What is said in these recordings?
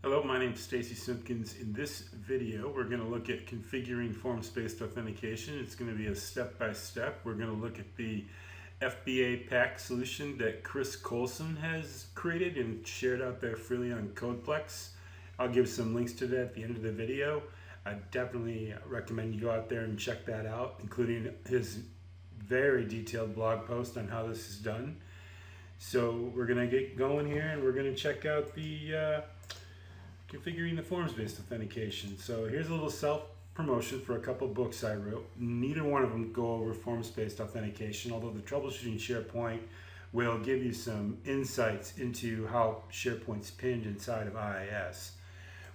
Hello, my name is Stacy Simpkins. In this video, we're going to look at configuring forms-based authentication. It's going to be a step-by-step. We're going to look at the FBA Pack solution that Chris Colson has created and shared out there freely on Codeplex. I'll give some links to that at the end of the video. I definitely recommend you go out there and check that out, including his very detailed blog post on how this is done. So we're going to get going here and we're going to check out the configuring the forms-based authentication. So here's a little self-promotion for a couple books I wrote. Neither one of them go over forms-based authentication, although the Troubleshooting SharePoint will give you some insights into how SharePoint's pinned inside of IIS.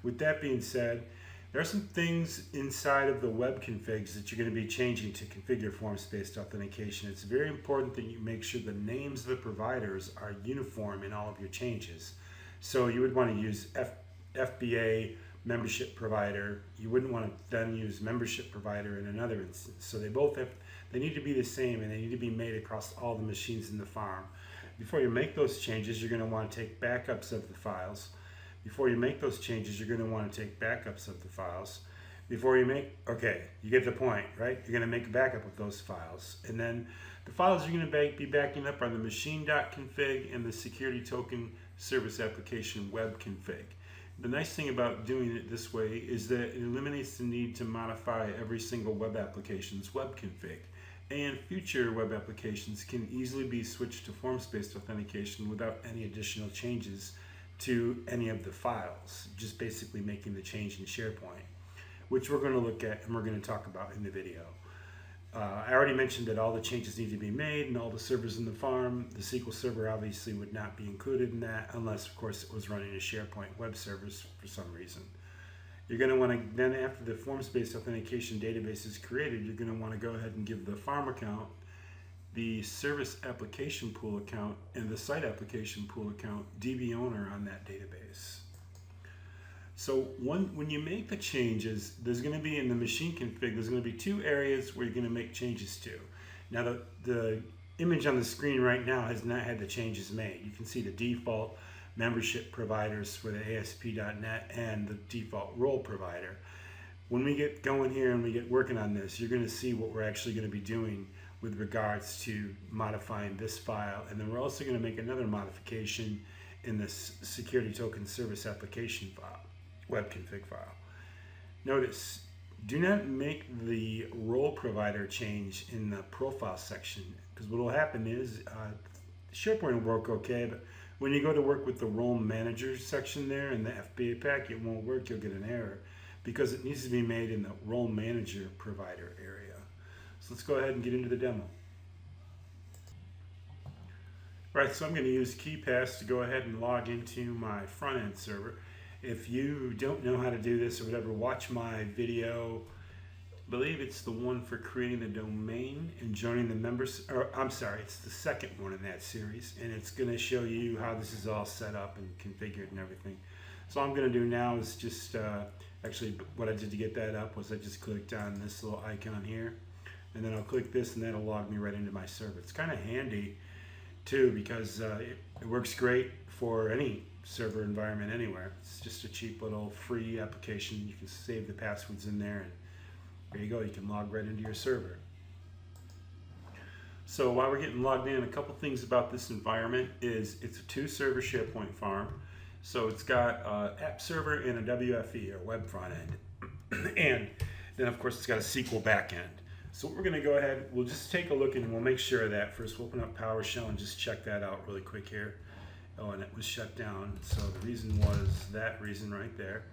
With that being said, there are some things inside of the web configs that you're going to be changing to configure forms-based authentication. It's very important that you make sure the names of the providers are uniform in all of your changes. So you would want to use FBA membership provider. You wouldn't want to then use membership provider in another instance. So they need to be the same, and they need to be made across all the machines in the farm. Before you make those changes, you're going to want to take backups of the files. Before you make those changes, you're going to want to take backups of the files. Before you make, okay, you get the point, right? You're going to make a backup of those files. And then the files you're going to be backing up are the Maching.config and the security token service application Web.config. The nice thing about doing it this way is that it eliminates the need to modify every single web application's web config, and future web applications can easily be switched to forms-based authentication without any additional changes to any of the files, just basically making the change in SharePoint, which we're going to look at and we're going to talk about in the video. I already mentioned that all the changes need to be made and all the servers in the farm. The SQL Server obviously would not be included in that unless, of course, it was running a SharePoint web service for some reason. You're going to want to, then after the forms-based authentication database is created, you're going to want to go ahead and give the farm account, the service application pool account, and the site application pool account DB owner on that database. So when you make the changes, there's going to be in the machine config, there's going to be two areas where you're going to make changes to. Now the image on the screen right now has not had the changes made. You can see the default membership providers for the ASP.NET and the default role provider. When we get going here and we get working on this, you're going to see what we're actually going to be doing with regards to modifying this file. And then we're also going to make another modification in this security token service application file. Web config file. Notice, do not make the role provider change in the profile section, because what will happen is SharePoint will work okay, but when you go to work with the role manager section there in the FBA pack, it won't work. You'll get an error because it needs to be made in the role manager provider area. So let's go ahead and get into the demo. Right, so I'm going to use Keypass to go ahead and log into my front end server. If you don't know how to do this or whatever, watch my video. I believe it's the one for creating the domain and joining the members, or I'm sorry, it's the second one in that series, and it's going to show you how this is all set up and configured and everything. So all I'm going to do now is just, actually what I did to get that up was I just clicked on this little icon here, and then I'll click this and that'll log me right into my server. It's kind of handy too because it works great for any server environment anywhere. It's just a cheap little free application. You can save the passwords in there and there you go, you can log right into your server. So while we're getting logged in, a couple things about this environment is it's a 2-server SharePoint farm. So it's got an app server and a WFE or web front end. And then of course it's got a SQL backend. So what we're going to go ahead, we'll just take a look and we'll make sure of that first. We'll open up PowerShell and just check that out really quick here. Oh, and it was shut down. So the reason was that reason right there.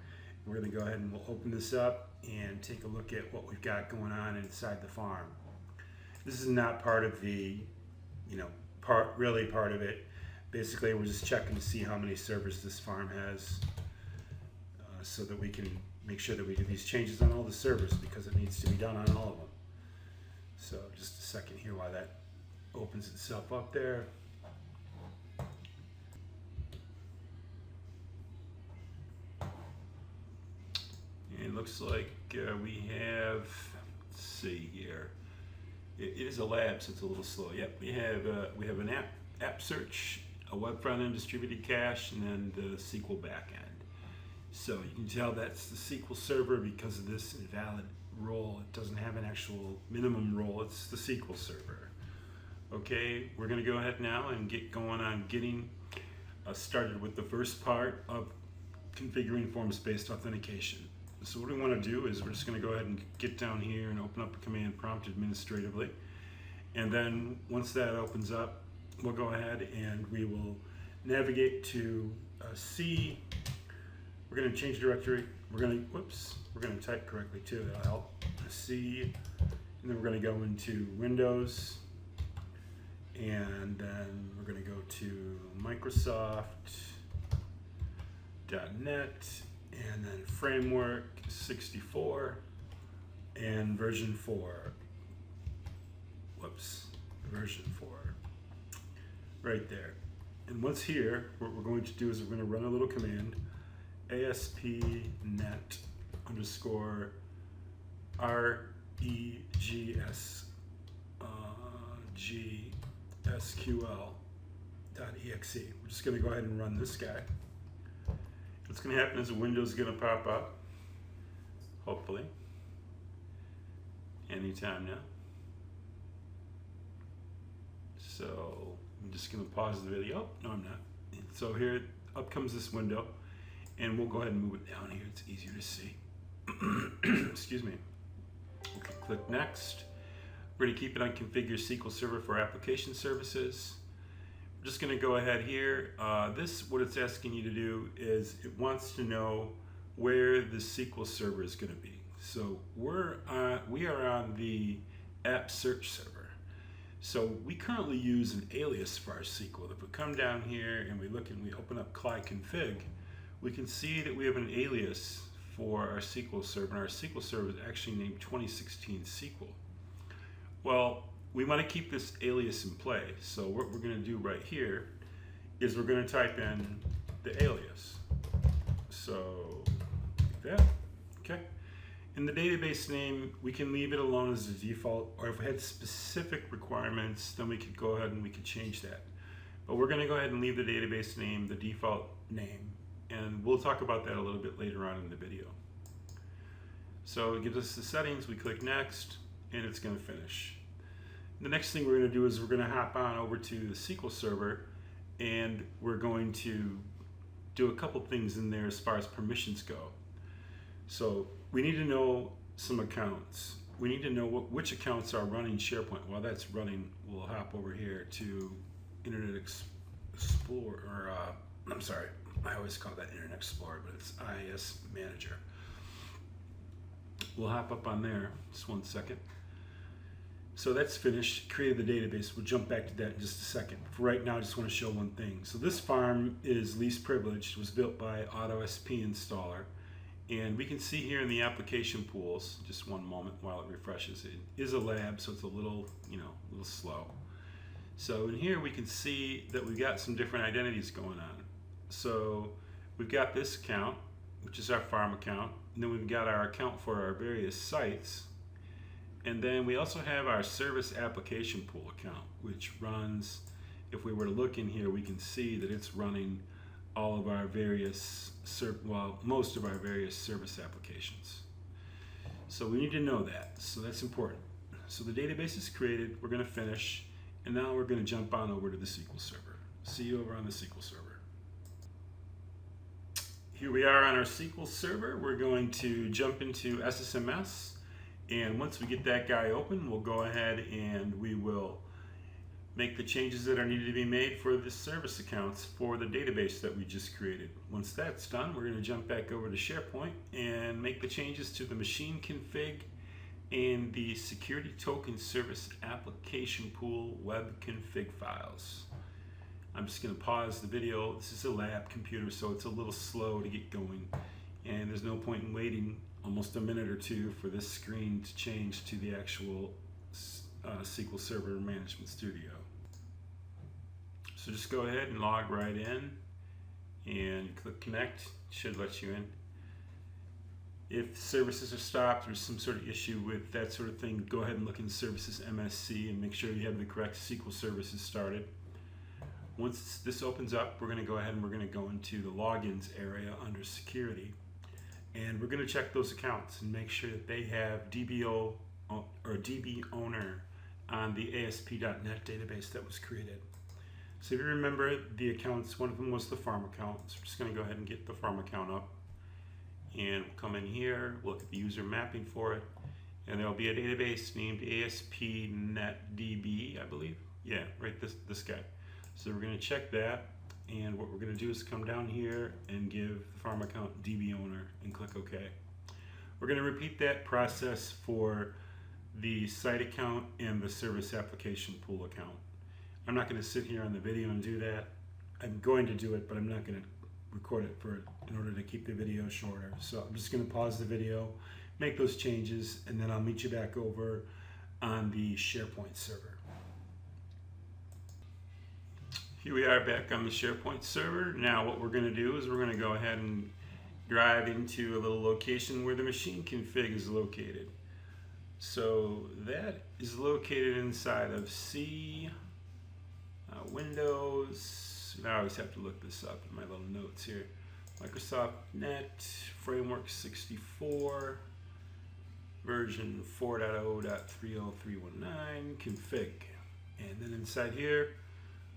We're going to go ahead and we'll open this up and take a look at what we've got going on inside the farm. This is not part of the, part of it. Basically, we're just checking to see how many servers this farm has so that we can make sure that we do these changes on all the servers because it needs to be done on all of them. So just a second here while that opens itself up there. It looks like we have, let's see here, it is a lab, so it's a little slow. Yep, we have an app search, a web front end distributed cache, and then the SQL backend. So you can tell that's the SQL Server because of this invalid role. It doesn't have an actual minimum role, it's the SQL Server. Okay, we're going to go ahead now and get going on getting started with the first part of configuring forms-based authentication. So what we want to do is we're just going to go ahead and get down here and open up a command prompt administratively. And then once that opens up, we'll go ahead and we will navigate to C. We're going to change directory. We're going to type correctly too, that'll help. C, and then we're going to go into Windows, and then we're going to go to Microsoft.net, and then Framework 64, and version 4. Version 4. Right there. And once here, what we're going to do is we're going to run a little command, ASP.NET _ REGS GSQL.exe. We're just going to go ahead and run this guy. What's going to happen is a window is going to pop up, hopefully, anytime now. So I'm just going to pause the video. No, I'm not. So here, up comes this window, and we'll go ahead and move it down here. It's easier to see. Excuse me. Okay, click Next. We're going to keep it on Configure SQL Server for Application Services. We're just going to go ahead here. What it's asking you to do is it wants to know where the SQL Server is going to be. So we are on the App Search Server. So we currently use an alias for our SQL. If we come down here and we look and we open up Config, we can see that we have an alias for our SQL Server, and our SQL Server is actually named 2016 SQL. Well, we want to keep this alias in play. So what we're going to do right here is we're going to type in the alias. So like that. Okay. In the database name, we can leave it alone as the default, or if we had specific requirements, then we could go ahead and we could change that. But we're going to go ahead and leave the database name the default name, and we'll talk about that a little bit later on in the video. So it gives us the settings, we click Next, and it's going to finish. The next thing we're going to do is we're going to hop on over to the SQL Server, and we're going to do a couple things in there as far as permissions go. So we need to know some accounts. We need to know which accounts are running SharePoint. While that's running, we'll hop over here to Internet Explorer, or I'm sorry, I always call that Internet Explorer, but it's IIS Manager. We'll hop up on there, just one second. So that's finished, created the database. We'll jump back to that in just a second. For right now, I just want to show one thing. So this farm is least privileged. It was built by AutoSP Installer. And we can see here in the application pools, just one moment while it refreshes. It is a lab, so it's a little, a little slow. So in here we can see that we've got some different identities going on. So we've got this account, which is our farm account, and then we've got our account for our various sites. And then we also have our service application pool account, which runs, if we were to look in here, we can see that it's running all of our various, most of our various service applications. So we need to know that, so that's important. So the database is created, we're going to finish, and now we're going to jump on over to the SQL Server. See you over on the SQL Server. Here we are on our SQL Server. We're going to jump into SSMS, and once we get that guy open, we'll go ahead and we will make the changes that are needed to be made for the service accounts for the database that we just created. Once that's done, we're going to jump back over to SharePoint and make the changes to the Maching.config and the security token service application pool Web.config files. I'm just going to pause the video. This is a lab computer, so it's a little slow to get going, and there's no point in waiting almost a minute or two for this screen to change to the actual SQL Server Management Studio. So just go ahead and log right in and click Connect. It should let you in. If services are stopped or some sort of issue with that sort of thing, go ahead and look in Services MSC and make sure you have the correct SQL services started. Once this opens up, we're going to go ahead and we're going to go into the Logins area under Security. And we're going to check those accounts and make sure that they have DBO or DB owner on the ASP.NET database that was created. So if you remember the accounts, one of them was the farm account. So we're just going to go ahead and get the farm account up. And we'll come in here, look at the user mapping for it. And there'll be a database named ASP.NET DB, I believe. Yeah, right, this guy. So we're going to check that. And what we're going to do is come down here and give the farm account DB owner and click OK. We're going to repeat that process for the site account and the service application pool account. I'm not going to sit here on the video and do that. I'm going to do it, but I'm not going to record it in order to keep the video shorter. So I'm just going to pause the video, make those changes, and then I'll meet you back over on the SharePoint server. Here we are back on the SharePoint server. Now what we're going to do is we're going to go ahead and drive into a little location where the Maching.config is located. So that is located inside of C, Windows. I always have to look this up in my little notes here. Microsoft Net, Framework 64, version 4.0.30319, config. And then inside here,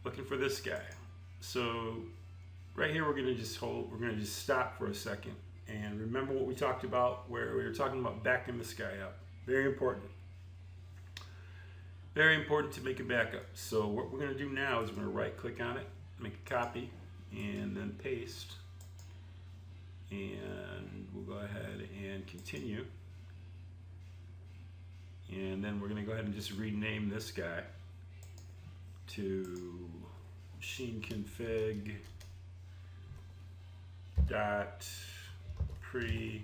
looking for this guy. So right here, we're going to just stop for a second and remember what we talked about where we were talking about backing this guy up. Very important. Very important to make a backup. So what we're going to do now is we're going to right click on it, make a copy, and then paste. And we'll go ahead and continue. And then we're going to go ahead and just rename this guy to Maching.config .pre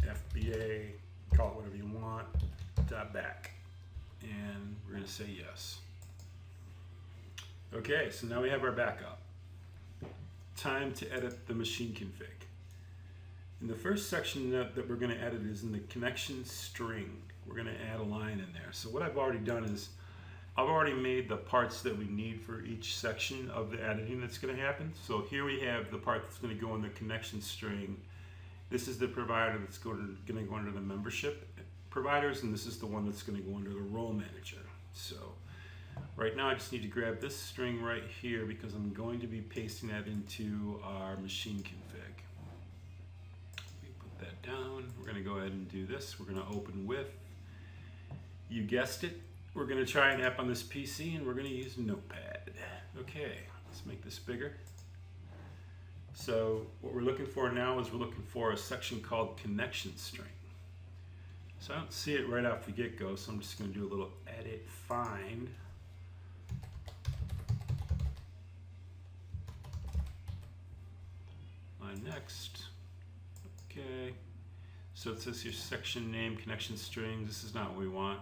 FBA, call it whatever you want, .back. And we're going to say yes. Okay, so now we have our backup. Time to edit the Maching.config. And the first section that we're going to edit is in the connection string. We're going to add a line in there. So what I've already done is I've already made the parts that we need for each section of the editing that's going to happen. So here we have the part that's going to go in the connection string. This is the provider that's going to go under the membership providers, and this is the one that's going to go under the role manager. So right now I just need to grab this string right here because I'm going to be pasting that into our Maching.config. We put that down. We're going to go ahead and do this. We're going to open with, you guessed it, we're going to try an app on this PC and we're going to use Notepad. Okay, let's make this bigger. So what we're looking for now is we're looking for a section called connection string. So I don't see it right off the get-go, so I'm just going to do a little edit find. Line next. Okay. So it says here section name, connection strings. This is not what we want.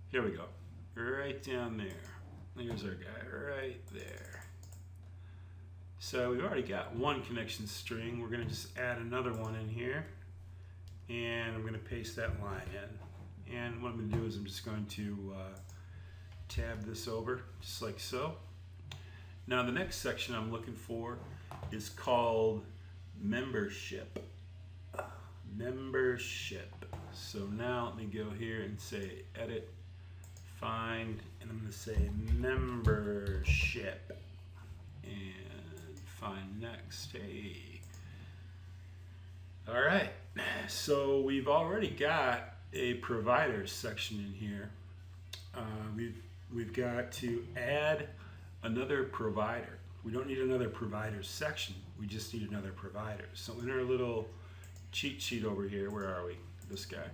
Here we go. Right down there. Here's our guy right there. So we've already got one connection string. We're going to just add another one in here. And I'm going to paste that line in. And what I'm going to do is I'm just going to tab this over just like so. Now the next section I'm looking for is called membership. Membership. So now let me go here and say edit, find, and I'm going to say membership. And find next. Hey. All right. So we've already got a providers section in here. We've got to add another provider. We don't need another provider section. We just need another provider. So in our little cheat sheet over here, where are we? This guy.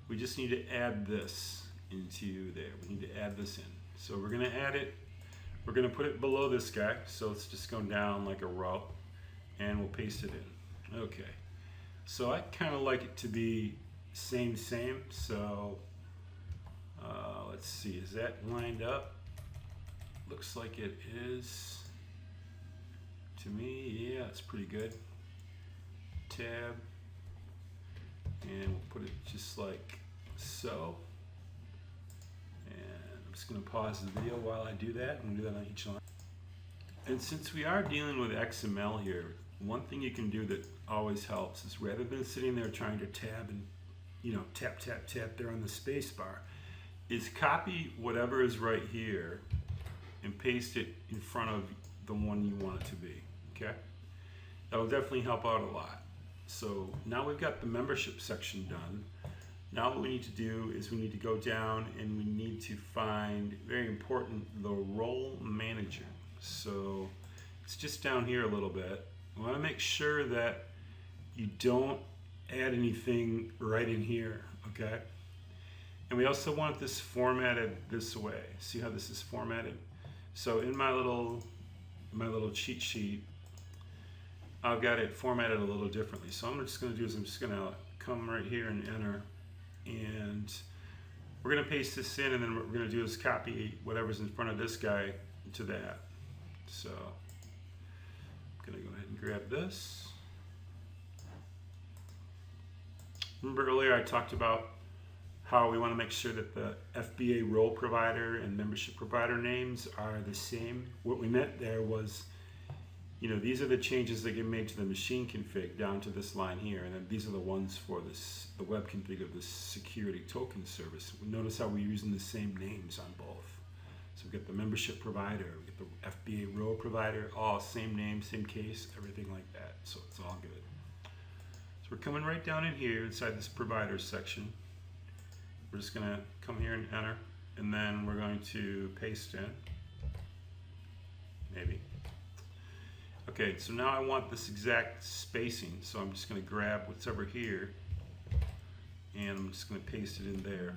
We just need to add this into there. We need to add this in. So we're going to add it. We're going to put it below this guy. So it's just going down like a row. And we'll paste it in. Okay. So I kind of like it to be same. So let's see. Is that lined up? Looks like it is. To me, yeah, it's pretty good. Tab. And we'll put it just like so. And I'm just going to pause the video while I do that. I'm going to do that on each line. And since we are dealing with XML here, one thing you can do that always helps is rather than sitting there trying to tab and tap there on the space bar, is copy whatever is right here and paste it in front of the one you want it to be. Okay, that'll definitely help out a lot. So now we've got the membership section done. Now what we need to do is we need to go down and we need to find, very important, the role manager. So it's just down here a little bit. We want to make sure that you don't add anything right in here, okay? And we also want this formatted this way. See how this is formatted? So in my little cheat sheet, I've got it formatted a little differently. So I'm just going to do is I'm just going to come right here and enter, and we're going to paste this in, and then what we're going to do is copy whatever's in front of this guy to that. So I'm going to go ahead and grab this. Remember earlier I talked about how we want to make sure that the FBA role provider and membership provider names are the same. What we meant there was, these are the changes that get made to the machine config down to this line here, and then these are the ones for the web config of the security token service. Notice how we're using the same names on both. So we've got the membership provider, we've got the FBA role provider, all same name, same case, everything like that. So it's all good. So we're coming right down in here inside this providers section. We're just going to come here and enter, and then we're going to paste in, maybe. Okay, so now I want this exact spacing, so I'm just going to grab what's over here, and I'm just going to paste it in there.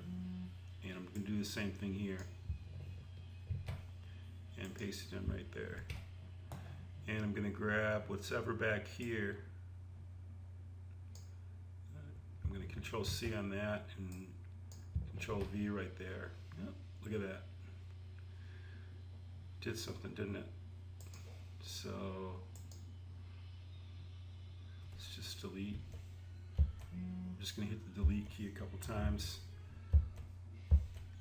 And I'm going to do the same thing here, and paste it in right there. And I'm going to grab what's ever back here. I'm going to Control C on that, and Control V right there. Yep, look at that. Did something, didn't it? So let's just delete. I'm just going to hit the delete key a couple times.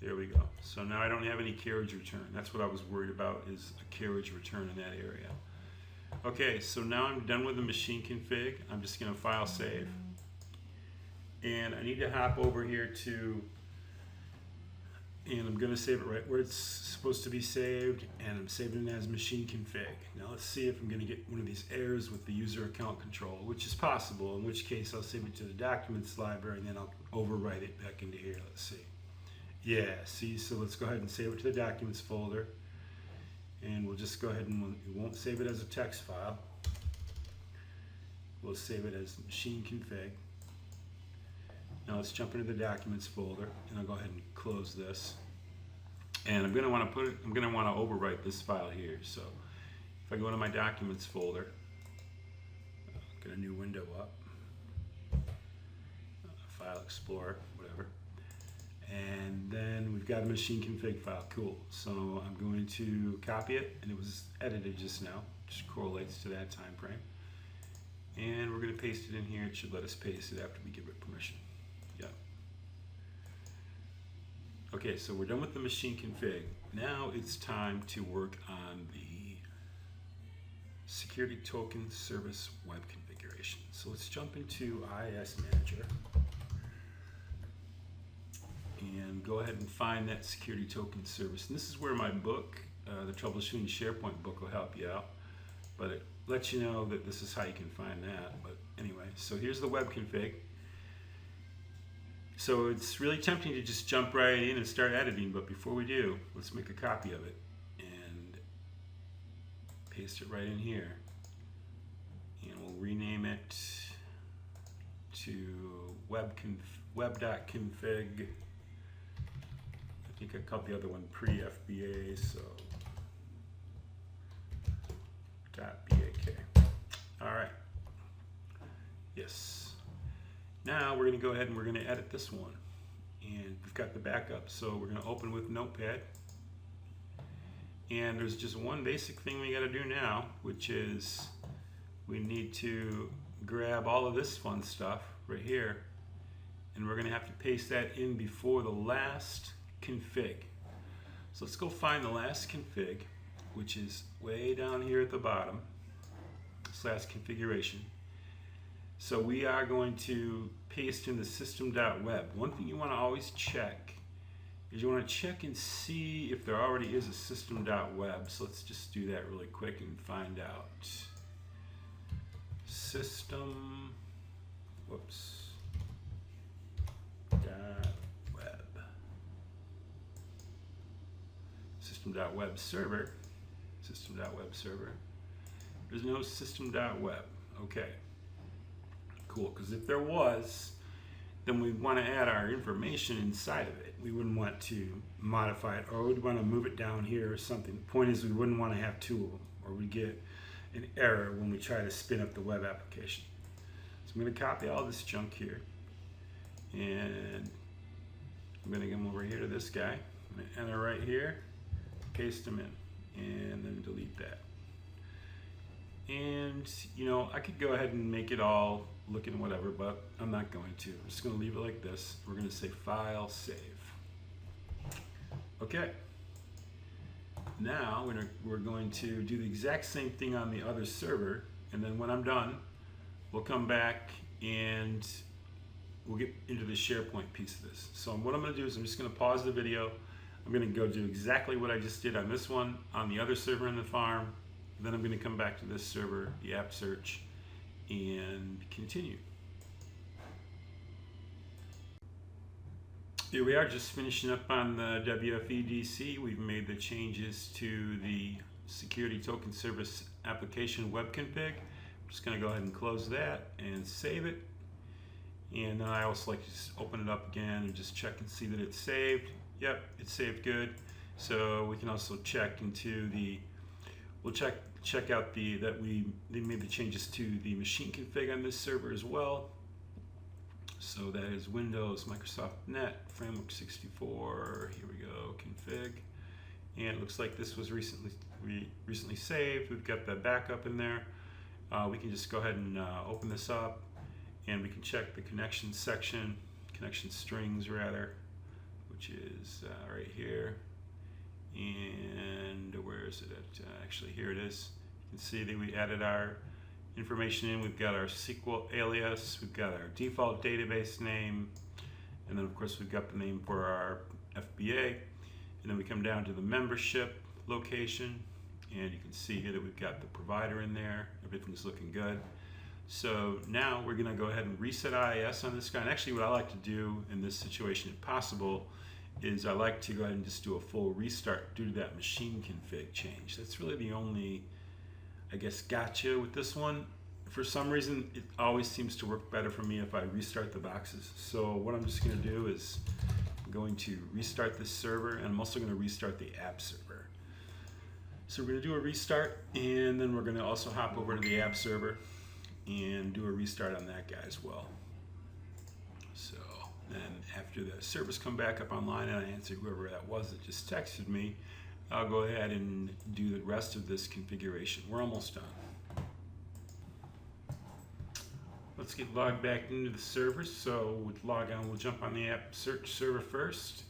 There we go. So now I don't have any carriage return. That's what I was worried about, is a carriage return in that area. Okay, so now I'm done with the machine config. I'm just going to file save. And I need to hop over here to, and I'm going to save it right where it's supposed to be saved, and I'm saving it as machine config. Now let's see if I'm going to get one of these errors with the user account control, which is possible, in which case I'll save it to the documents library and then I'll overwrite it back into here. Let's see. Yeah, see, so let's go ahead and save it to the documents folder, and we'll just go ahead and we won't save it as a text file. We'll save it as machine config. Now let's jump into the documents folder, and I'll go ahead and close this. And I'm going to want to overwrite this file here. So if I go into my documents folder, get a new window up, File Explorer, whatever. And then we've got a machine config file. Cool. So I'm going to copy it, and it was edited just now, just correlates to that time frame. And we're going to paste it in here. It should let us paste it after we give it permission. Yeah. Okay, so we're done with the machine config. Now it's time to work on the security token service web configuration. So let's jump into IIS Manager and go ahead and find that security token service. And this is where my book, the Troubleshooting SharePoint book, will help you out. But it lets you know that this is how you can find that. But anyway, so here's the web config. So it's really tempting to just jump right in and start editing, but before we do, let's make a copy of it and paste it right in here. And we'll rename it to Web.config. I think I called the other one pre-FBA, so .BAK. All right. Yes. Now we're going to go ahead and we're going to edit this one, and we've got the backup, so we're going to open with Notepad, and there's just one basic thing we got to do now, which is we need to grab all of this fun stuff right here, and we're going to have to paste that in before the last config. So let's go find the last config, which is way down here at the bottom. files/configuration. So we are going to paste in the system.web. One thing you want to always check is you want to check and see if there already is a system.web. So let's just do that really quick and find out. System, whoops, .web. System.web server. System.web server. There's no system.web. Okay. Cool, because if there was, then we want to add our information inside of it. We wouldn't want to modify it, or we'd want to move it down here or something. The point is we wouldn't want to have two of them, or we get an error when we try to spin up the web application. So I'm going to copy all this junk here, and I'm going to come over here to this guy. I'm going to enter right here, paste them in, and then delete that. And you know, I could go ahead and make it all looking whatever, but I'm not going to. I'm just going to leave it like this. We're going to say File, Save. Okay. Now we're going to do the exact same thing on the other server, and then when I'm done, we'll come back and we'll get into the SharePoint piece of this. So what I'm going to do is I'm just going to pause the video. I'm going to go do exactly what I just did on this one, on the other server in the farm. Then I'm going to come back to this server, the app search, and continue. Here we are, just finishing up on the WFEDC. We've made the changes to the Security Token Service Application Web.config. I'm just going to go ahead and close that and save it. And then I also like to just open it up again and just check and see that it's saved. Yep, it's saved good. So we can also check into the, we'll check out they made the changes to the Maching.config on this server as well. So that is Windows, Microsoft Net, Framework 64, here we go, config. And it looks like this was recently saved. We've got the backup in there. We can just go ahead and open this up, and we can check the connection section, connection strings rather, which is right here. And where is it at? Actually, here it is. You can see that we added our information in. We've got our SQL alias, we've got our default database name, and then of course we've got the name for our FBA. And then we come down to the membership location, and you can see here that we've got the provider in there. Everything's looking good. So now we're going to go ahead and reset IIS on this guy. And actually what I like to do in this situation, if possible, is I like to go ahead and just do a full restart due to that Maching.config change. That's really the only, I guess, gotcha with this one. For some reason, it always seems to work better for me if I restart the boxes. So what I'm just going to do is I'm going to restart this server, and I'm also going to restart the app server. So we're going to do a restart, and then we're going to also hop over to the app server and do a restart on that guy as well. So then after the servers come back up online and I answer whoever that was that just texted me, I'll go ahead and do the rest of this configuration. We're almost done. Let's get logged back into the server. So with log on, we'll jump on the app search server first,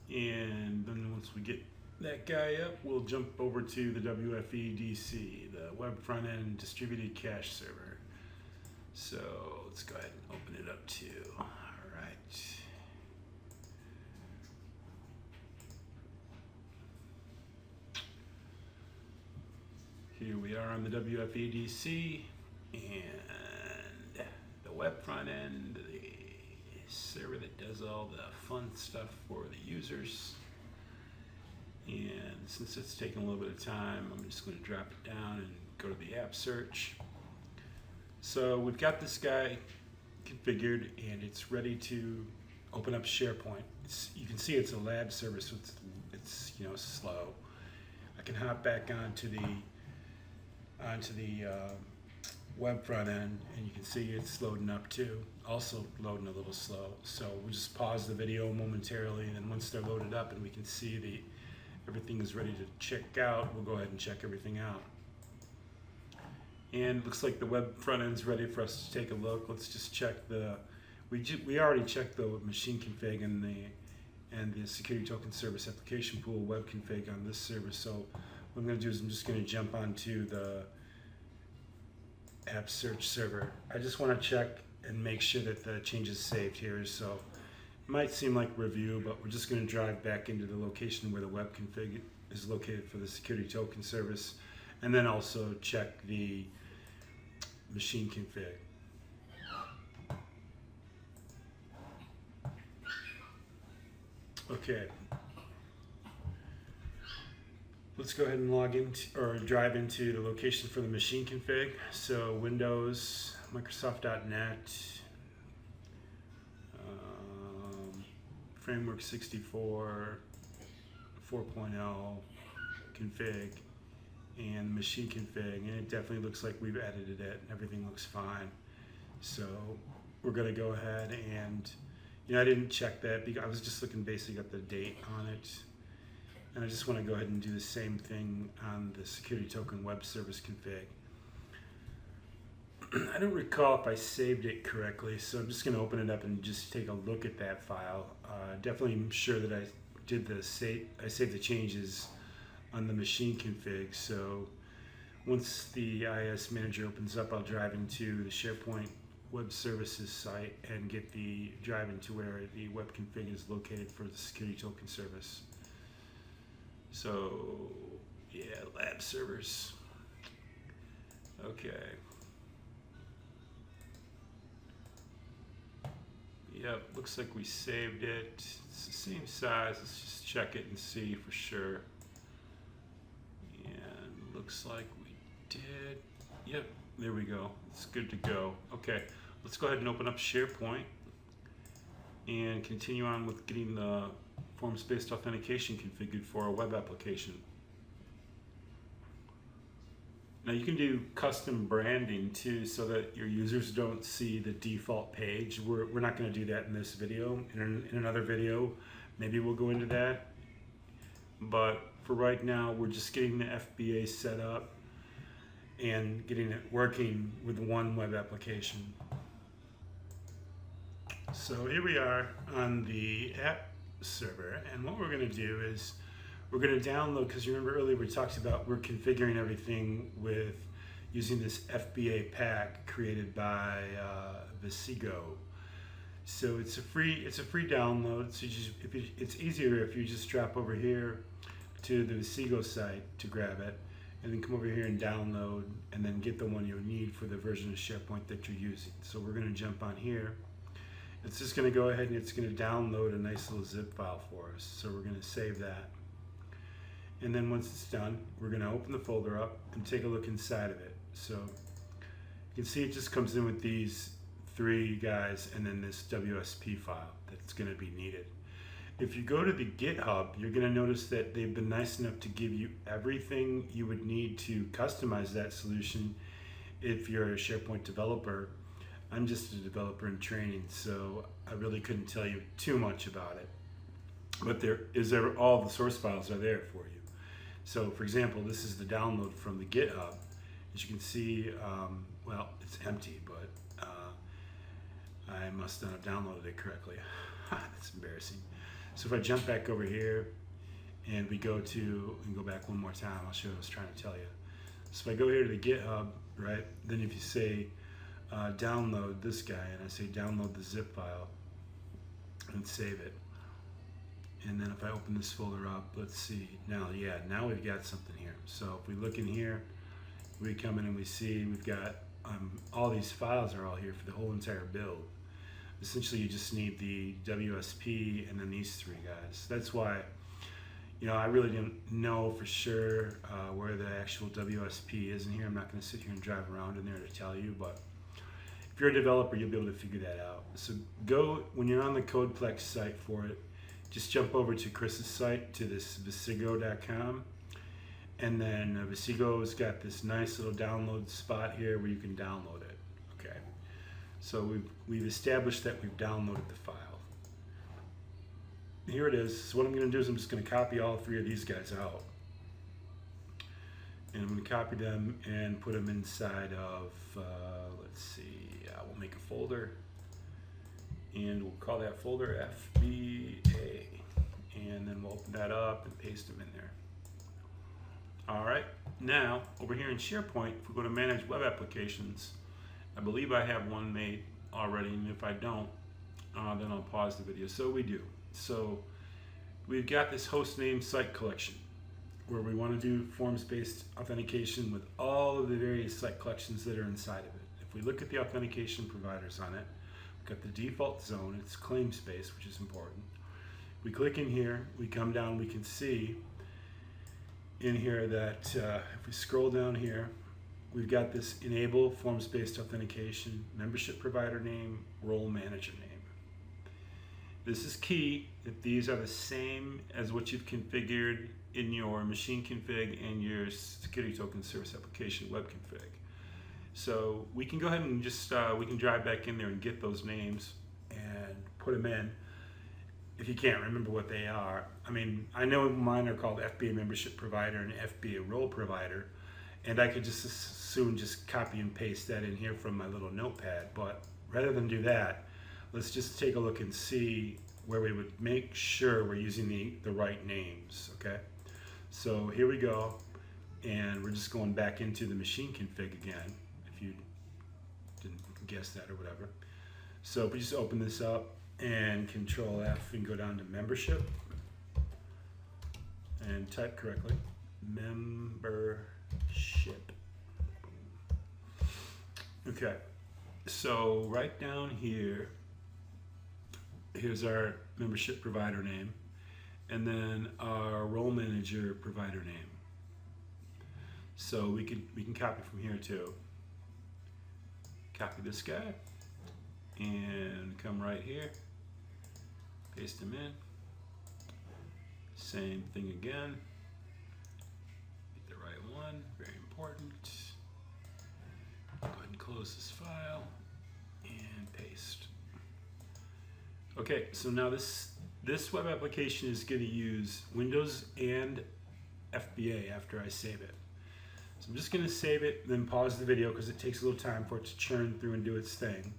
and then once we get that guy up, we'll jump over to the WFEDC, the web front end distributed cache server. So let's go ahead and open it up too. All right. Here we are on the WFEDC, and the web front end, the server that does all the fun stuff for the users. And since it's taking a little bit of time, I'm just going to drop it down and go to the app search. So we've got this guy configured, and it's ready to open up SharePoint. You can see it's a lab server, so it's slow. I can hop back onto the web front end, and you can see it's loading up too. Also loading a little slow. So we'll just pause the video momentarily, and then once they're loaded up and we can see everything is ready to check out, we'll go ahead and check everything out. And it looks like the web front end's ready for us to take a look. Let's just check we already checked the Maching.config and the Security Token Service Application Pool Web.config on this server. So what I'm going to do is I'm just going to jump onto the app search server. I just want to check and make sure that the change is saved here. So it might seem like review, but we're just going to drive back into the location where the Web.config is located for the security token service, and then also check the Maching.config. Okay. Let's go ahead and log into or drive into the location for the Maching.config. So Windows, Microsoft.net, Framework 64, 4.0 config, and Maching.config. And it definitely looks like we've edited it and everything looks fine. So we're going to go ahead and, I didn't check that because I was just looking basically at the date on it. And I just want to go ahead and do the same thing on the security token web service config. I don't recall if I saved it correctly, so I'm just going to open it up and just take a look at that file. Definitely am sure that I did I saved the changes on the Maching.config. So once the IIS manager opens up, I'll drive into the SharePoint web services site and drive into where the Web.config is located for the security token service. So, yeah, lab servers. Okay. Yep, looks like we saved it. It's the same size. Let's just check it and see for sure. And looks like we did. Yep, there we go. It's good to go. Okay, let's go ahead and open up SharePoint and continue on with getting the Forms Based Authentication configured for our web application. Now you can do custom branding too so that your users don't see the default page. We're not going to do that in this video. In another video, maybe we'll go into that. But for right now, we're just getting the FBA set up and getting it working with one web application. So here we are on the app server, and what we're going to do is we're going to download, because you remember earlier we talked about we're configuring everything with using this FBA Pack created by Visigo. So it's a free download. So it's easier if you just drop over here to the Visigo site to grab it, and then come over here and download, and then get the one you need for the version of SharePoint that you're using. So we're going to jump on here. It's just going to go ahead and it's going to download a nice little zip file for us. So we're going to save that. And then once it's done, we're going to open the folder up and take a look inside of it. So you can see it just comes in with these three guys and then this WSP file that's going to be needed. If you go to the GitHub, you're going to notice that they've been nice enough to give you everything you would need to customize that solution if you're a SharePoint developer. I'm just a developer in training, so I really couldn't tell you too much about it. But all the source files are there for you. So for example, this is the download from the GitHub. As you can see, well, it's empty, but I must not have downloaded it correctly. That's embarrassing. So if I jump back over here and we go back one more time, I'll show you what I was trying to tell you. So if I go here to the GitHub, right, then if you say download this guy, and I say download the zip file and save it. And then if I open this folder up, let's see, now we've got something here. So if we look in here, we come in and we see we've got all these files are all here for the whole entire build. Essentially, you just need the WSP and then these three guys. That's why, I really didn't know for sure where the actual WSP is in here. I'm not going to sit here and drive around in there to tell you, but if you're a developer, you'll be able to figure that out. So when you're on the Codeplex site for it, just jump over to Chris's site, to this Visigo.com, and then Visigo's got this nice little download spot here where you can download it. Okay, so we've established that we've downloaded the file. Here it is. So what I'm going to do is I'm just going to copy all three of these guys out, and I'm going to copy them and put them inside of let's see, we'll make a folder, and we'll call that folder FBA, and then we'll open that up and paste them in there. All right, Now, over here in SharePoint, if we go to Manage Web Applications, I believe I have one made already, and if I don't, then I'll pause the video. So we do. So we've got this host name site collection where we want to do forms-based authentication with all of the various site collections that are inside of it. If we look at the authentication providers on it, we've got the default zone, it's claim space, which is important. We click in here, we come down, we can see in here that if we scroll down here, we've got this enable forms-based authentication, membership provider name, role manager name. This is key that these are the same as what you've configured in your Maching.config and your security token service application Web.config. So we can go ahead and just, we can drive back in there and get those names and put them in. If you can't remember what they are, I mean, I know mine are called FBA membership provider and FBA role provider, and I could just as soon just copy and paste that in here from my little notepad. But rather than do that, let's just take a look and see where we would make sure we're using the right names, okay? So here we go, and we're just going back into the Maching.config again, if you didn't guess that or whatever. So if we just open this up and Control F and go down to membership and type correctly, membership. Okay, so right down here, here's our membership provider name, and then our role manager provider name. So we can copy from here too. Copy this guy and come right here, paste him in. Same thing again. Get the right one, very important. Go ahead and close this file and paste. Okay, so now this web application is going to use Windows and FBA after I save it. So I'm just going to save it, then pause the video because it takes a little time for it to churn through and do its thing.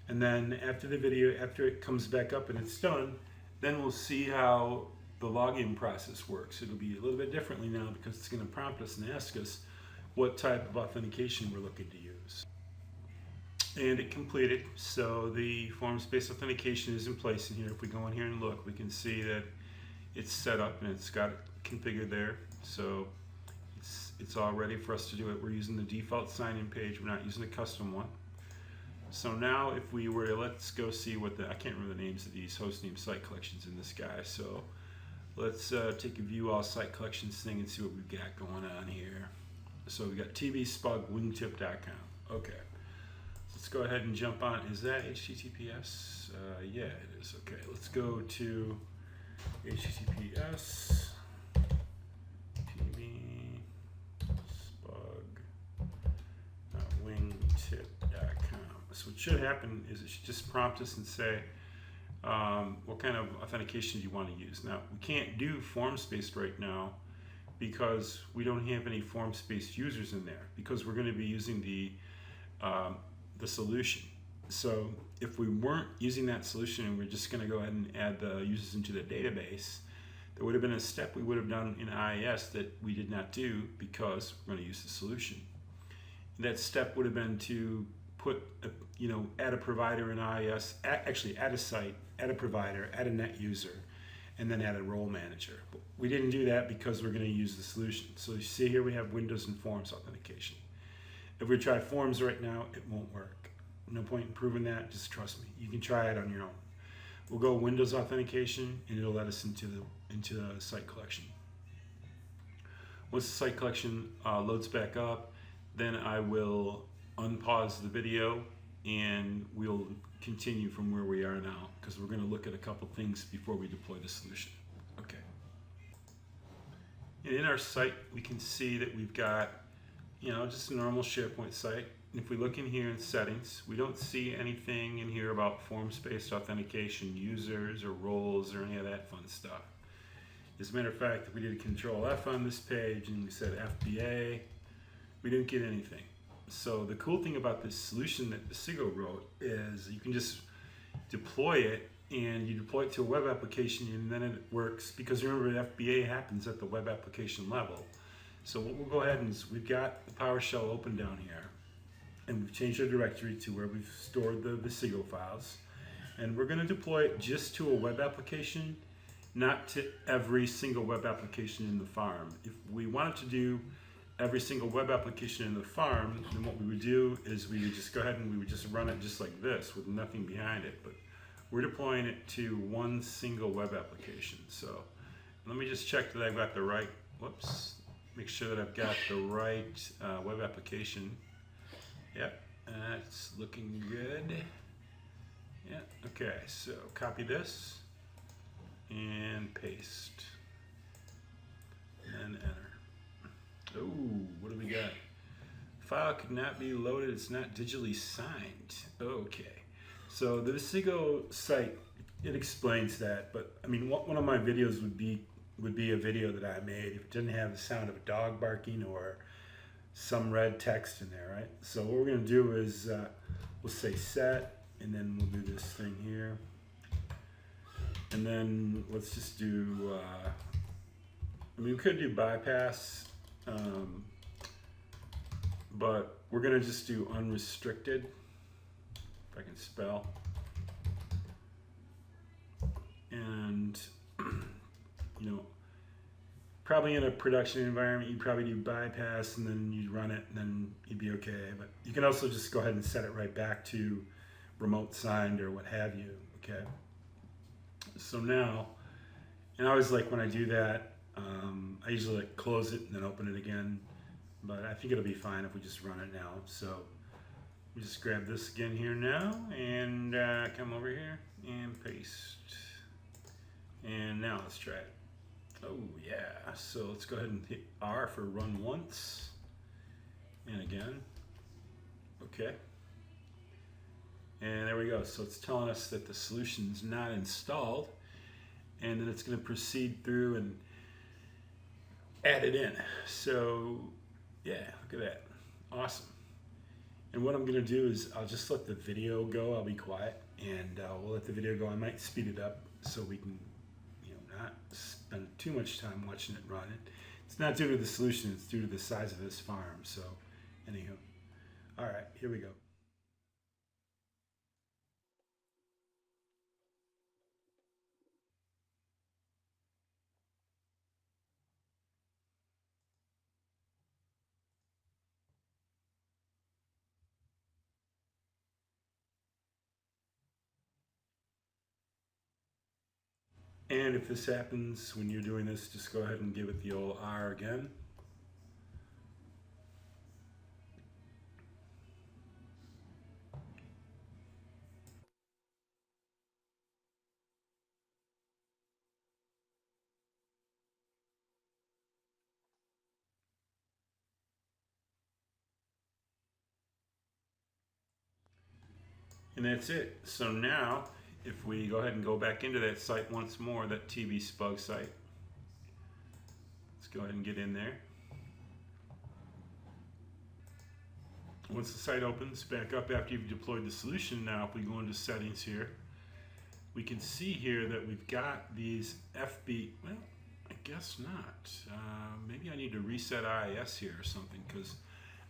And then after the video, after it comes back up and it's done, then we'll see how the login process works. It'll be a little bit differently now because it's going to prompt us and ask us what type of authentication we're looking to use. And it completed, so the forms-based authentication is in place in here. If we go in here and look, we can see that it's set up and it's got it configured there. So it's all ready for us to do it. We're using the default sign-in page. We're not using a custom one. So now if we were to, let's go see what I can't remember the names of these host name site collections in this guy. So let's take a view all site collections thing and see what we've got going on here. So we got tvspugwingtip.com. Okay. Let's go ahead and jump on. Is that HTTPS? Yeah, it is. Okay, let's go to HTTPS tvspug.wingtip.com. So what should happen is it should just prompt us and say what kind of authentication do you want to use. Now, we can't do forms-based right now because we don't have any forms-based users in there because we're going to be using the solution. So if we weren't using that solution and we're just going to go ahead and add the users into the database, there would have been a step we would have done in IIS that we did not do because we're going to use the solution. And that step would have been to put, add a provider in IIS, actually add a site, add a provider, add a net user, and then add a role manager. But we didn't do that because we're going to use the solution. So you see here we have Windows and Forms authentication. If we try Forms right now, it won't work. No point in proving that, just trust me. You can try it on your own. We'll go Windows authentication and it'll let us into the site collection. Once the site collection loads back up, then I will unpause the video and we'll continue from where we are now because we're going to look at a couple things before we deploy the solution. Okay. And in our site, we can see that we've got just a normal SharePoint site. And if we look in here in settings, we don't see anything in here about forms-based authentication, users or roles or any of that fun stuff. As a matter of fact, if we did a Control F on this page and we said FBA, we didn't get anything. So the cool thing about this solution that Visigo wrote is you can just deploy it and you deploy it to a web application and then it works because remember FBA happens at the web application level. So what we'll go ahead and we've got the PowerShell open down here, and we've changed our directory to where we've stored the Visigo files, and we're going to deploy it just to a web application, not to every single web application in the farm. If we wanted to do every single web application in the farm, then what we would do is we would just go ahead and we would just run it just like this with nothing behind it. But we're deploying it to one single web application. So let me just check that I've got the right, make sure that I've got the right web application. Yep, that's looking good. Yeah, okay, so copy this and paste and enter. Oh, what do we got? File could not be loaded, it's not digitally signed. Okay, so the Visigo site, it explains that, but I mean, one of my videos would be a video that I made if it didn't have the sound of a dog barking or some red text in there, right? So what we're gonna do is we'll say set, and then we'll do this thing here. And then let's just do, I mean, we could do bypass, but we're gonna just do unrestricted, if I can spell. And, you know, probably in a production environment, you'd probably do bypass and then you'd run it and then you'd be okay. But you can also just go ahead and set it right back to remote signed or what have you, okay? So now, and I always like when I do that, I usually like close it and then open it again, but I think it'll be fine if we just run it now. So we just grab this again here now and come over here and paste. And now let's try it. Oh yeah, so let's go ahead and hit R for run once and again. Okay. And there we go. So it's telling us that the solution's not installed, and then it's going to proceed through and add it in. So yeah, look at that. Awesome. And what I'm going to do is I'll just let the video go. I'll be quiet and we'll let the video go. I might speed it up so we can, you know, not spend too much time watching it run. It's not due to the solution, it's due to the size of this farm. So anywho, all right, here we go. And if this happens when you're doing this, just go ahead and give it the old R again. And that's it. So now, if we go ahead and go back into that site once more, that TV Spug site, let's go ahead and get in there. Once the site opens back up after you've deployed the solution, now if we go into settings here, we can see here that we've got these FB, well, I guess not. Maybe I need to reset IIS here or something, because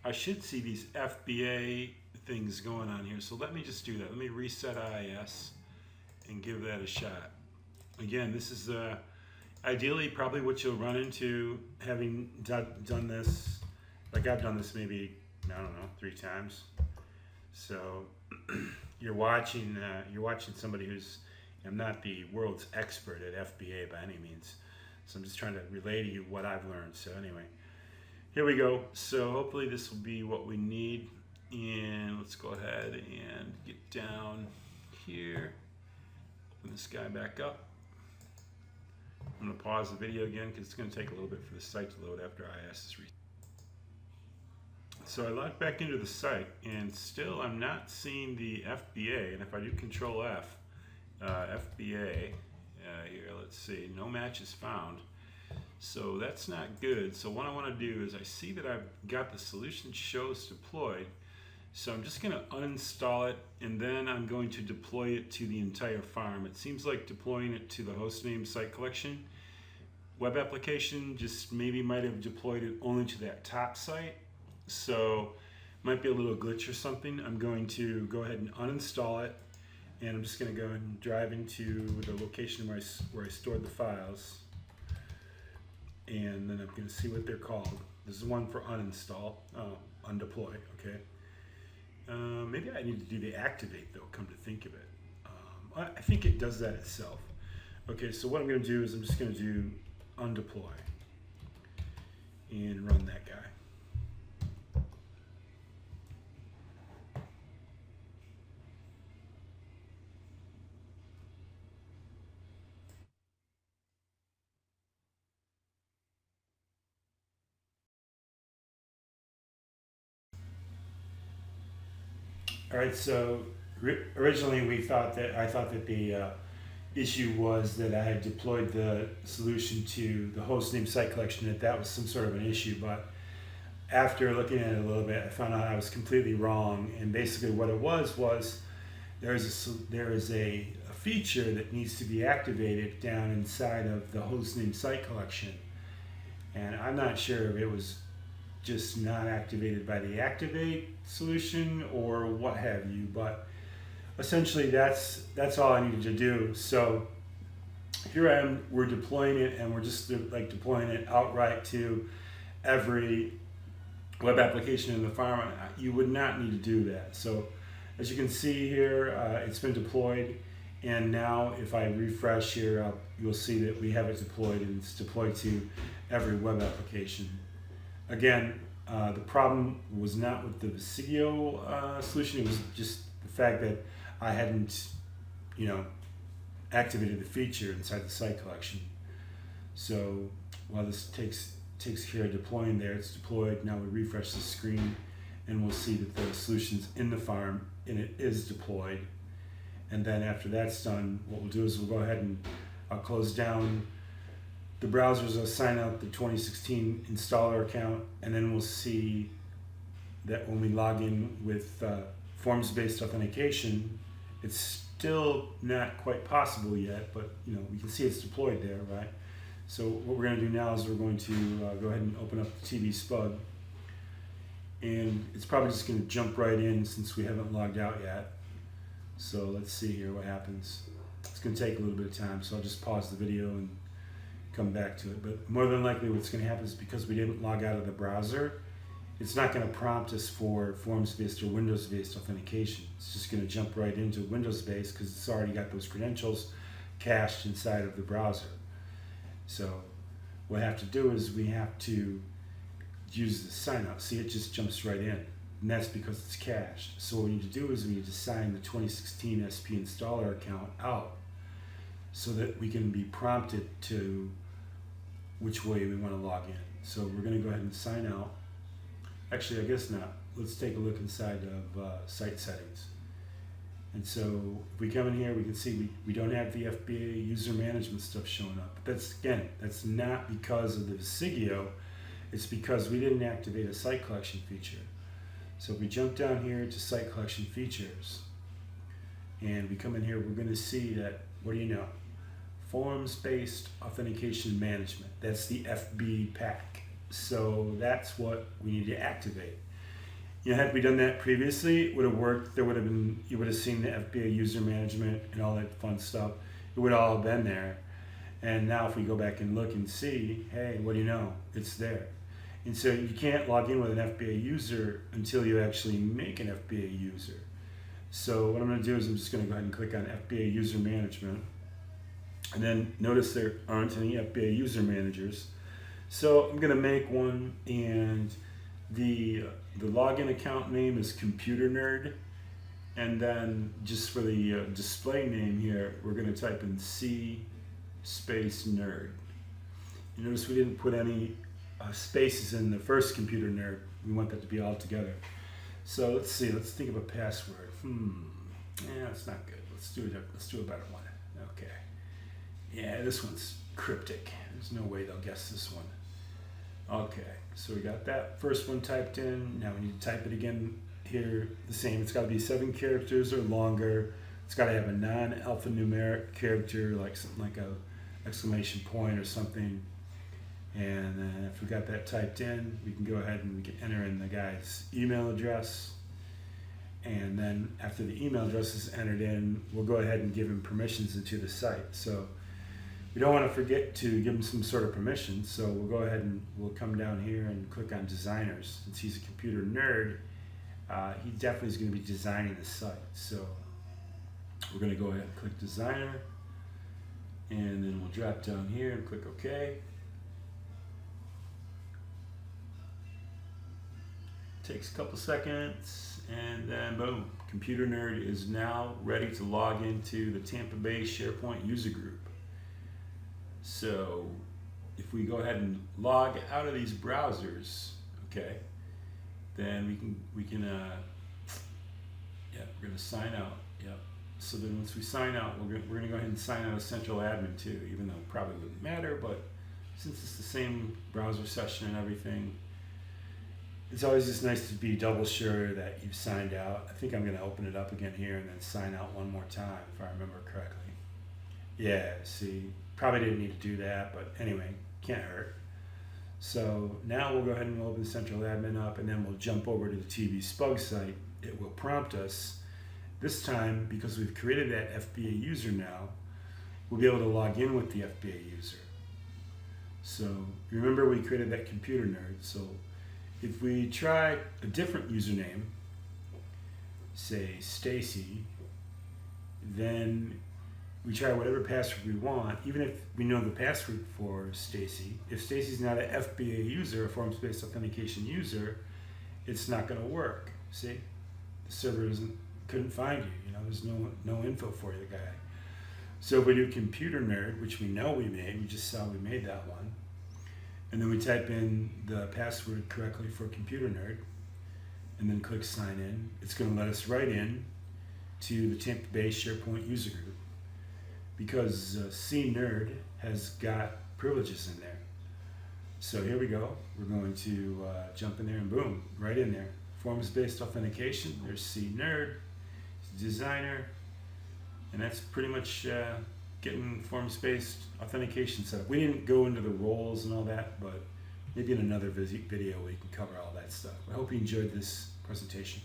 I should see these FBA things going on here. So let me just do that. Let me reset IIS and give that a shot. Again, this is ideally probably what you'll run into having done this. Like I've done this maybe, I don't know, 3 times. So you're watching somebody who's, I'm not the world's expert at FBA by any means. So I'm just trying to relay to you what I've learned. So anyway, here we go. So hopefully this will be what we need. And let's go ahead and get down here. Open this guy back up. I'm going to pause the video again because it's going to take a little bit for the site to load after IIS is reset. So I logged back into the site and still I'm not seeing the FBA. And if I do Control F, FBA, here, let's see, no matches found. So that's not good. So what I want to do is I see that I've got the solution shows deployed. So I'm just going to uninstall it and then I'm going to deploy it to the entire farm. It seems like deploying it to the hostname site collection web application just maybe might have deployed it only to that top site. So might be a little glitch or something. I'm going to go ahead and uninstall it, and I'm just going to go and drive into the location where I stored the files, and then I'm going to see what they're called. This is one for uninstall, undeploy, okay. Maybe I need to do the activate though, come to think of it. I think it does that itself. Okay, so what I'm going to do is I'm just going to do undeploy and run that guy. All right, so originally I thought that the issue was that I had deployed the solution to the hostname site collection, that was some sort of an issue, but after looking at it a little bit, I found out I was completely wrong. And basically what it was there is a feature that needs to be activated down inside of the hostname site collection, and I'm not sure if it was just not activated by the activate solution or what have you, but essentially that's all I needed to do. So here I am, we're deploying it, and we're just like deploying it outright to every web application in the farm. You would not need to do that. So as you can see here, it's been deployed, and now if I refresh here, you'll see that we have it deployed, and it's deployed to every web application. Again, the problem was not with the Visigo solution. It was just the fact that I hadn't, activated the feature inside the site collection. So while this takes care of deploying there, it's deployed. Now we refresh the screen, and we'll see that the solution's in the farm and it is deployed. And then after that's done, what we'll do is we'll go ahead and close down the browsers, will sign out the 2016 installer account, and then we'll see that when we log in with Forms Based Authentication, it's still not quite possible yet, but we can see it's deployed there, right? So what we're going to do now is we're going to go ahead and open up the TV Spug, and it's probably just going to jump right in since we haven't logged out yet. So let's see here what happens. It's going to take a little bit of time, so I'll just pause the video and come back to it. But more than likely what's going to happen is because we didn't log out of the browser, it's not going to prompt us for Forms-based or Windows-based authentication. It's just going to jump right into Windows-based because it's already got those credentials cached inside of the browser. So what I have to do is we have to use the sign out. See, it just jumps right in, and that's because it's cached. So what we need to do is we need to sign the 2016 SP installer account out so that we can be prompted to which way we want to log in. So we're going to go ahead and sign out. Actually, I guess not. Let's take a look inside of site settings. And so if we come in here, we can see we don't have the FBA user management stuff showing up. But that's not because of the Visigo. It's because we didn't activate a site collection feature. So if we jump down here to site collection features, and we come in here, we're going to see that, what do you know? Forms Based Authentication Management. That's the FBA Pack. So that's what we need to activate. Had we done that previously, it would have worked. There would have been, you would have seen the FBA user management and all that fun stuff. It would all have been there. And now if we go back and look and see, hey, what do you know? It's there. And so you can't log in with an FBA user until you actually make an FBA user. So what I'm going to do is I'm just going to go ahead and click on FBA user management. And then notice there aren't any FBA user managers. So I'm going to make one, and the login account name is Computer Nerd. And then just for the display name here, we're going to type in C space nerd. You notice we didn't put any spaces in the first Computer Nerd. We want that to be all together. So let's see. Let's think of a password. Yeah, it's not good. Let's do a better one. Okay. Yeah, this one's cryptic. There's no way they'll guess this one. Okay, so we got that first one typed in. Now we need to type it again here. The same. It's got to be 7 characters or longer. It's got to have a non-alphanumeric character, like something like a exclamation point or something. And then if we got that typed in, we can go ahead and we can enter in the guy's email address. And then after the email address is entered in, we'll go ahead and give him permissions into the site. So we don't want to forget to give him some sort of permission. So we'll go ahead and we'll come down here and click on designers. Since he's a computer nerd, he definitely is going to be designing the site. So we're going to go ahead and click designer. And then we'll drop down here and click OK. Takes a couple seconds, and then boom, Computer Nerd is now ready to log into the Tampa Bay SharePoint user group. So if we go ahead and log out of these browsers, okay, then we're gonna sign out. Yep. So then once we sign out, we're gonna go ahead and sign out as central admin too, even though it probably wouldn't matter, but since it's the same browser session and everything, it's always just nice to be double sure that you've signed out. I think I'm going to open it up again here and then sign out one more time if I remember correctly. Yeah, see, probably didn't need to do that, but anyway, can't hurt. So now we'll go ahead and open Central Admin up, and then we'll jump over to the TV Spug site. It will prompt us. This time, because we've created that FBA user now, we'll be able to log in with the FBA user. So remember we created that computer nerd, so if we try a different username, say Stacy, then we try whatever password we want, even if we know the password for Stacy. If Stacy's not an FBA user, a Forms Based Authentication user, it's not going to work. See, the server couldn't find you. You know, there's no info for you, the guy. So if we do computer nerd, which we know we made, we just saw we made that one. And then we type in the password correctly for computer nerd, and then click sign in. It's going to let us right in to the Tampa Bay SharePoint user group because CNerd has got privileges in there. So here we go. We're going to jump in there and boom, right in there. Forms Based Authentication. There's CNerd, designer, and that's pretty much getting forms-based authentication set up. We didn't go into the roles and all that, but maybe in another video we can cover all that stuff. I hope you enjoyed this presentation.